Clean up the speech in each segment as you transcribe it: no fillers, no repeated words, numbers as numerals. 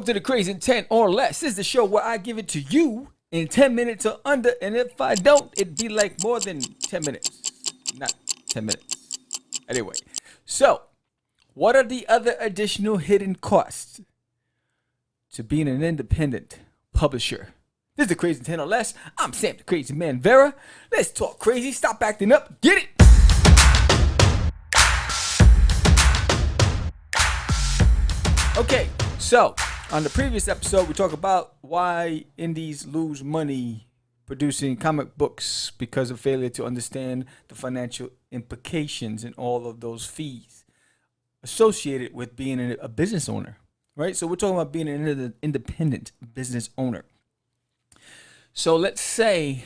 to the Crazy in 10 or Less. This is the show where I give it to you in 10 minutes or under. And if I don't, it'd be like more than 10 minutes. Not 10 minutes. Anyway, so what are the other additional hidden costs to being an independent publisher? This is the Crazy in 10 or Less. I'm Sam the Crazy Man Vera. Let's talk crazy. Stop acting up. Get it. Okay, so on the previous episode, we talked about why indies lose money producing comic books because of failure to understand the financial implications and all of those fees associated with being a business owner, right? So we're talking about being an independent business owner. So let's say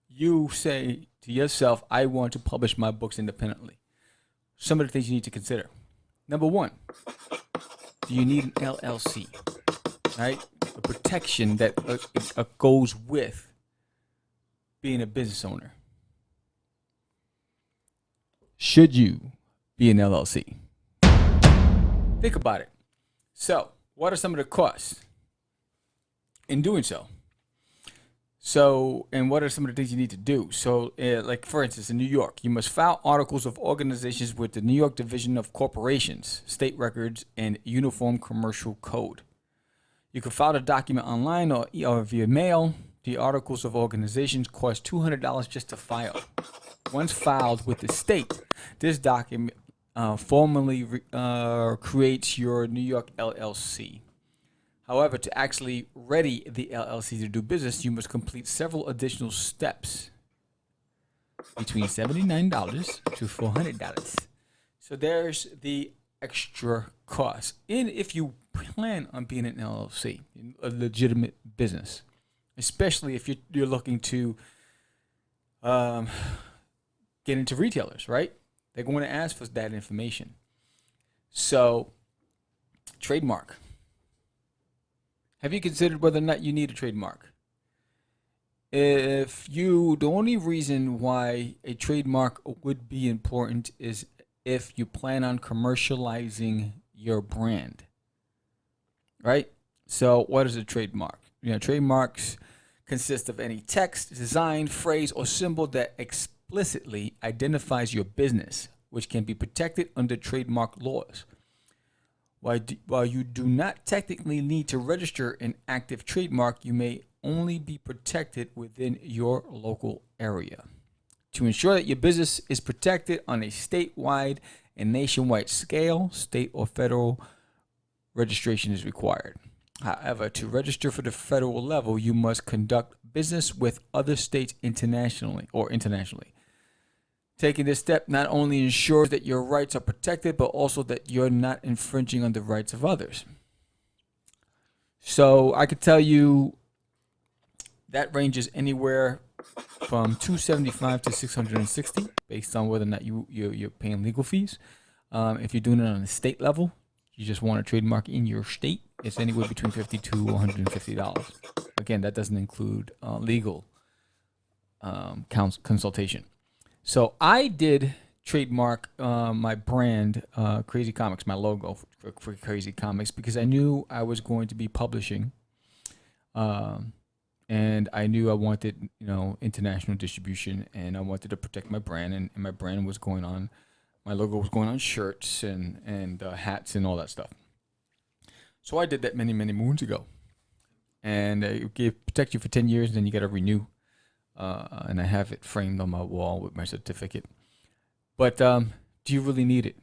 you say to yourself, I want to publish my books independently. Some of the things you need to consider. Number one, do you need an LLC, right? The protection that goes with being a business owner. Should you be an LLC? Think about it. So, what are some of the costs in doing so? So, and what are some of the things you need to do? So, like for instance, in New York, you must file articles of organizations with the New York Division of Corporations, State Records, and Uniform Commercial Code. You can file the document online or via mail. The articles of organizations cost $200 just to file. Once filed with the state, this document formally creates your New York LLC. However, to actually ready the LLC to do business, you must complete several additional steps between $79 to $400. So there's the extra cost. And if you plan on being an LLC, a legitimate business, especially if you're looking to get into retailers, right? They're going to ask for that information. So, trademark. Have you considered whether or not you need a trademark? The only reason why a trademark would be important is if you plan on commercializing your brand, right? So what is a trademark? Trademarks consist of any text, design, phrase, or symbol that explicitly identifies your business, which can be protected under trademark laws. While you do not technically need to register an active trademark, you may only be protected within your local area. To ensure that your business is protected on a statewide and nationwide scale, state or federal registration is required. However, to register for the federal level, you must conduct business with other states internationally. Taking this step not only ensures that your rights are protected, but also that you're not infringing on the rights of others. So I could tell you that ranges anywhere from $275 to $660, based on whether or not you're paying legal fees. If you're doing it on a state level, you just want a trademark in your state, it's anywhere between $50 to $150. Again, that doesn't include legal consultation. So I did trademark my brand, Crazy Comics, my logo for Crazy Comics, because I knew I was going to be publishing, and I knew I wanted, international distribution, and I wanted to protect my brand, and my brand was going on, my logo was going on shirts and hats and all that stuff. So I did that many, many moons ago, and it protect you for 10 years, and then you got to renew. And I have it framed on my wall with my certificate. But do you really need it?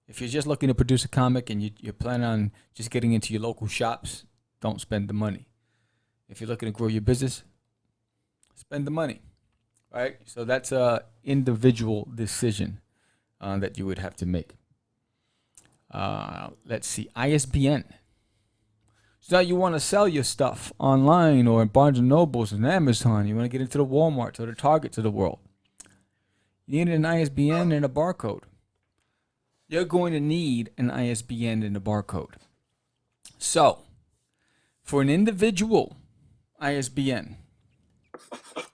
If you're just looking to produce a comic and you're planning on just getting into your local shops, don't spend the money. If you're looking to grow your business, spend the money. Right? So that's a individual decision that you would have to make. Let's see, ISBN. So now you want to sell your stuff online or in Barnes & Nobles and Amazon. You want to get into the Walmarts or the Targets of the world. You need an ISBN and a barcode. You're going to need an ISBN and a barcode. So, for an individual ISBN,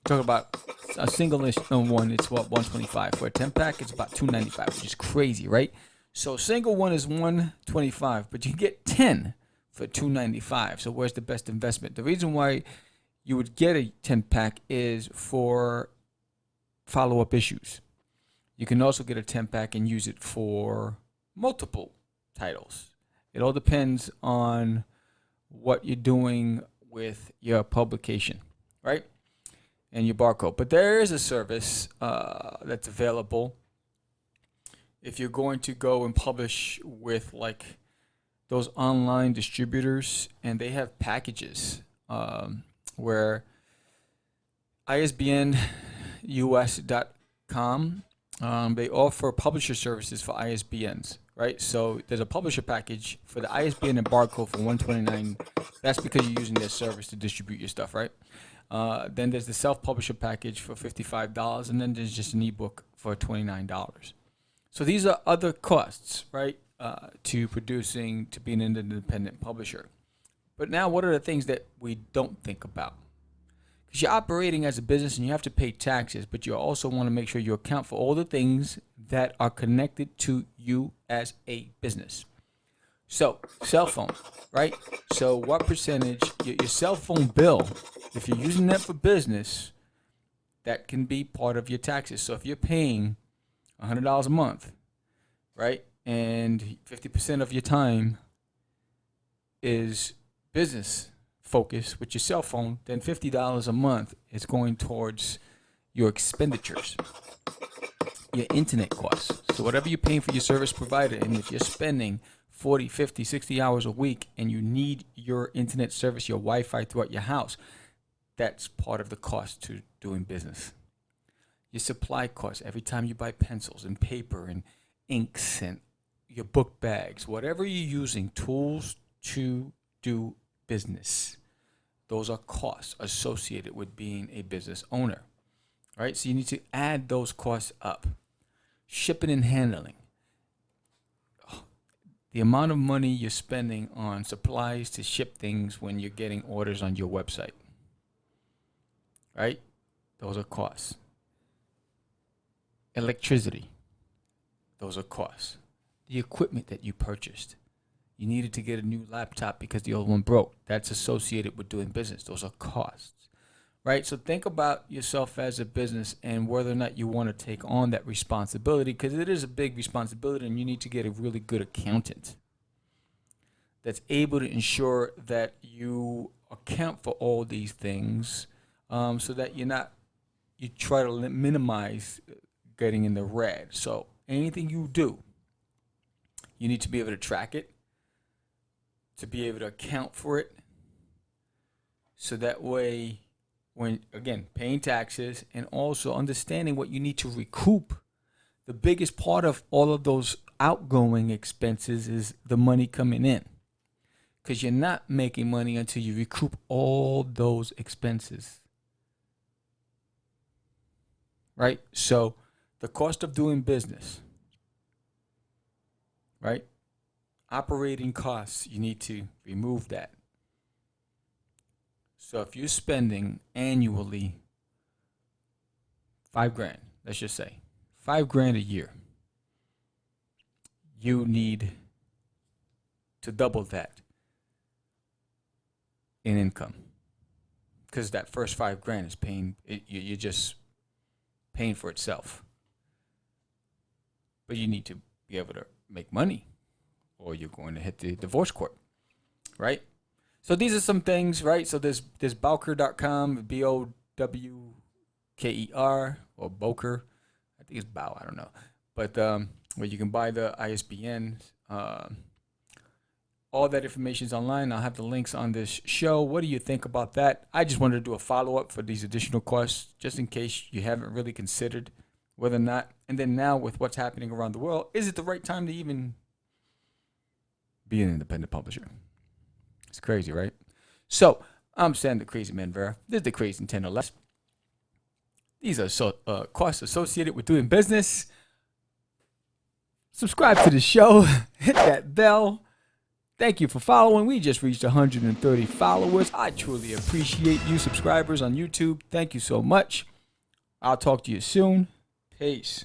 talk about a single one, it's what, $125. For a 10-pack, it's about $295, which is crazy, right? So, single one is $125, but you get 10 for $2.95. So where's the best investment? The reason why you would get a 10-pack is for follow-up issues. You can also get a 10-pack and use it for multiple titles. It all depends on what you're doing with your publication, right? And your barcode. But there is a service that's available if you're going to go and publish with like those online distributors, and they have packages where ISBNUS.com, they offer publisher services for ISBNs, right? So there's a publisher package for the ISBN and barcode for $129. That's because you're using their service to distribute your stuff, right? Then there's the self-publisher package for $55, and then there's just an ebook for $29. So these are other costs, right, to producing, to being an independent publisher. But now, what are the things that we don't think about? Because you're operating as a business and you have to pay taxes, but you also want to make sure you account for all the things that are connected to you as a business. So, cell phone, right? So what percentage, your cell phone bill, if you're using that for business, that can be part of your taxes. So if you're paying $100 a month, right, and 50% of your time is business focus with your cell phone, then $50 a month is going towards your expenditures, your internet costs. So whatever you're paying for your service provider, and if you're spending 40, 50, 60 hours a week and you need your internet service, your Wi-Fi throughout your house, that's part of the cost to doing business. Your supply costs, every time you buy pencils and paper and inks and your book bags, whatever you're using, tools to do business, those are costs associated with being a business owner, right? So you need to add those costs up. Shipping and handling. The amount of money you're spending on supplies to ship things when you're getting orders on your website, right? Those are costs. Electricity. Those are costs. The equipment that you purchased. You needed to get a new laptop because the old one broke. That's associated with doing business. Those are costs, right? So think about yourself as a business and whether or not you want to take on that responsibility, because it is a big responsibility, and you need to get a really good accountant that's able to ensure that you account for all these things, so that you try to minimize getting in the red. So anything you do, you need to be able to track it, to be able to account for it, so that way, when, again, paying taxes and also understanding what you need to recoup, the biggest part of all of those outgoing expenses is the money coming in, because you're not making money until you recoup all those expenses, right? So the cost of doing business, right? Operating costs, you need to remove that. So if you're spending annually $5,000, let's just say $5,000 a year, you need to double that in income, because that first $5,000 is paying. You're just paying for itself. But you need to be able to make money, or you're going to hit the divorce court, right? So these are some things, right? So there's Bowker.com, B-O-W-K-E-R, or Boker. I think it's Bow, I don't know. But where you can buy the ISBN. All that information is online. I'll have the links on this show. What do you think about that? I just wanted to do a follow-up for these additional costs, just in case you haven't really considered whether or not, and then now with what's happening around the world, is it the right time to even be an independent publisher? It's crazy, right? So I'm Sam the Crazy Man Vera. This is the Crazy 10 or Less. These are costs associated with doing business. Subscribe to the show. Hit that bell. Thank you for following. We just reached 130 followers. I truly appreciate you subscribers on YouTube. Thank you so much. I'll talk to you soon. Peace.